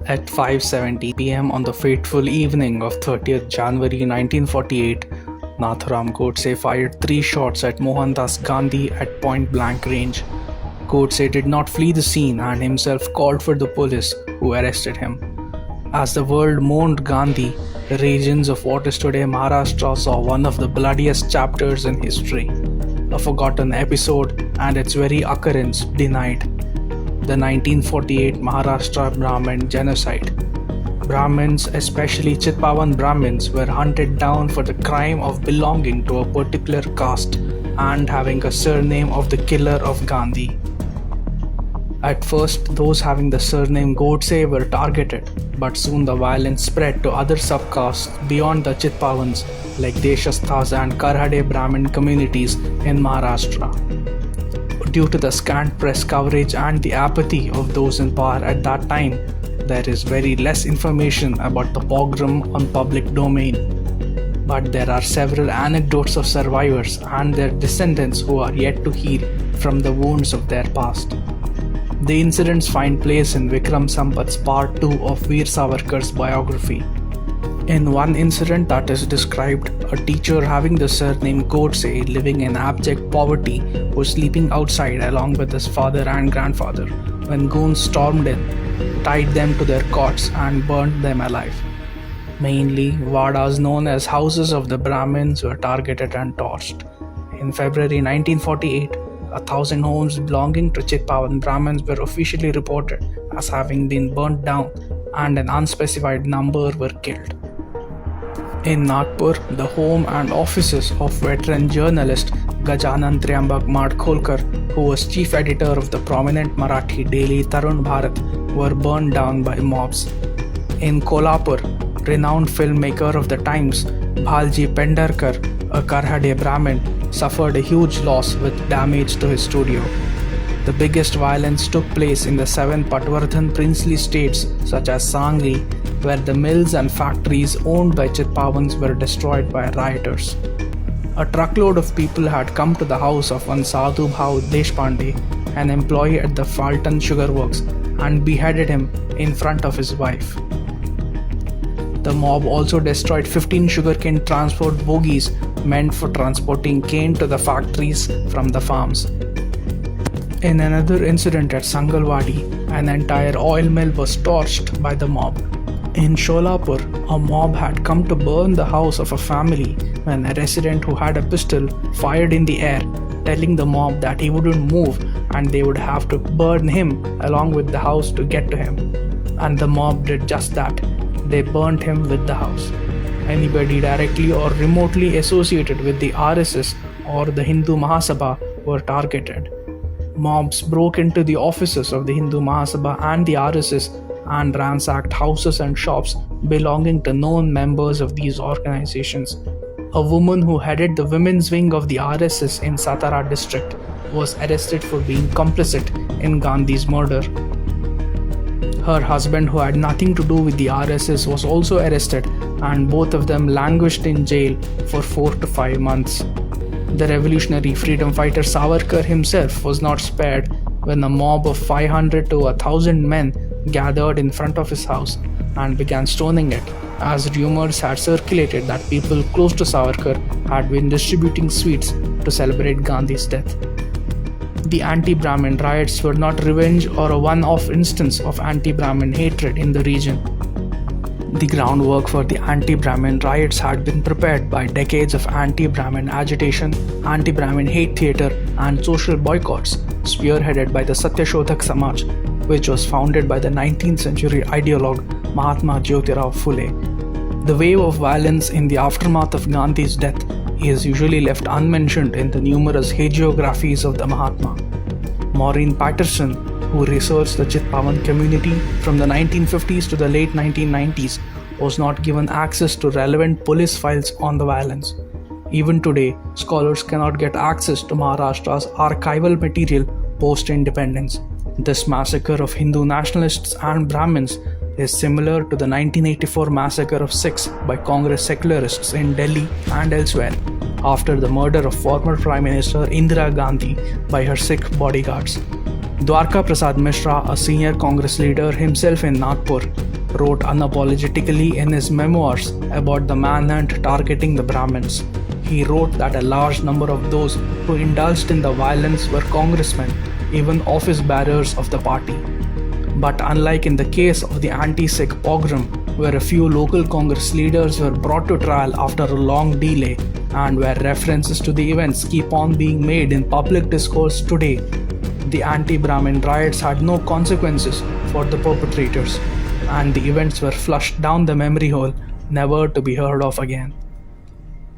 At 5:70 p.m. on the fateful evening of 30th January 1948, Nathuram Godse fired 3 shots at Mohandas Gandhi at point-blank range. Godse did not flee the scene and himself called for the police, who arrested him. As the world mourned Gandhi, the regions of what is today Maharashtra saw one of the bloodiest chapters in history. A forgotten episode and its very occurrence denied. The 1948 Maharashtra Brahmin genocide. Brahmins, especially Chitpavan Brahmins, were hunted down for the crime of belonging to a particular caste and having a surname of the killer of Gandhi. At first, those having the surname Godse were targeted, but soon the violence spread to other subcastes beyond the Chitpavans like Deshasthas and Karhade Brahmin communities in Maharashtra. Due to the scant press coverage and the apathy of those in power at that time, there is very less information about the pogrom on public domain. But there are several anecdotes of survivors and their descendants who are yet to heal from the wounds of their past. The incidents find place in Vikram Sampath's Part 2 of Veer Savarkar's biography. In one incident that is described, a teacher having the surname Godse, living in abject poverty, was sleeping outside along with his father and grandfather when goons stormed in, tied them to their cots and burned them alive. Mainly, vadas known as houses of the Brahmins were targeted and torched. In February 1948, 1,000 homes belonging to Chitpavan Brahmins were officially reported as having been burnt down and an unspecified number were killed. In Nagpur, the home and offices of veteran journalist Gajanan Triambak Madkolkar, who was chief editor of the prominent Marathi daily Tarun Bharat, were burned down by mobs. In Kolhapur, renowned filmmaker of the times Bhalji Pendarkar, a Karhade Brahmin, suffered a huge loss with damage to his studio. The biggest violence took place in the 7 Patwardhan princely states such as Sangli, where the mills and factories owned by Chitpavans were destroyed by rioters. A truckload of people had come to the house of one Sadhu Bhau Deshpande, an employee at the Falton Sugar Works, and beheaded him in front of his wife. The mob also destroyed 15 sugarcane transport bogies meant for transporting cane to the factories from the farms. In another incident at Sangalwadi, an entire oil mill was torched by the mob. In Sholapur, a mob had come to burn the house of a family when a resident who had a pistol fired in the air, telling the mob that he wouldn't move and they would have to burn him along with the house to get to him. And the mob did just that. They burnt him with the house. Anybody directly or remotely associated with the RSS or the Hindu Mahasabha were targeted. Mobs broke into the offices of the Hindu Mahasabha and the RSS and ransacked houses and shops belonging to known members of these organizations. A woman who headed the women's wing of the RSS in Satara district was arrested for being complicit in Gandhi's murder. Her husband, who had nothing to do with the RSS, was also arrested, and both of them languished in jail for 4 to 5 months. The revolutionary freedom fighter Savarkar himself was not spared when a mob of 500 to 1,000 men gathered in front of his house and began stoning it, as rumors had circulated that people close to Savarkar had been distributing sweets to celebrate Gandhi's death. The anti-Brahmin riots were not revenge or a one-off instance of anti-Brahmin hatred in the region. The groundwork for the anti-Brahmin riots had been prepared by decades of anti-Brahmin agitation, anti-Brahmin hate theatre, and social boycotts, spearheaded by the Satyashodhak Samaj, which was founded by the 19th century ideologue Mahatma Jyotirao Phule. The wave of violence in the aftermath of Gandhi's death is usually left unmentioned in the numerous hagiographies of the Mahatma. Maureen Patterson, who researched the Chitpavan community from the 1950s to the late 1990s, was not given access to relevant police files on the violence. Even today, scholars cannot get access to Maharashtra's archival material post-independence. This massacre of Hindu nationalists and Brahmins is similar to the 1984 massacre of Sikhs by Congress secularists in Delhi and elsewhere after the murder of former Prime Minister Indira Gandhi by her Sikh bodyguards. Dwarka Prasad Mishra, a senior Congress leader himself in Nagpur, wrote unapologetically in his memoirs about the manhunt targeting the Brahmins. He wrote that a large number of those who indulged in the violence were congressmen, even office bearers of the party. But unlike in the case of the anti-Sikh pogrom, where a few local Congress leaders were brought to trial after a long delay, and where references to the events keep on being made in public discourse today, the anti-Brahmin riots had no consequences for the perpetrators, and the events were flushed down the memory hole, never to be heard of again.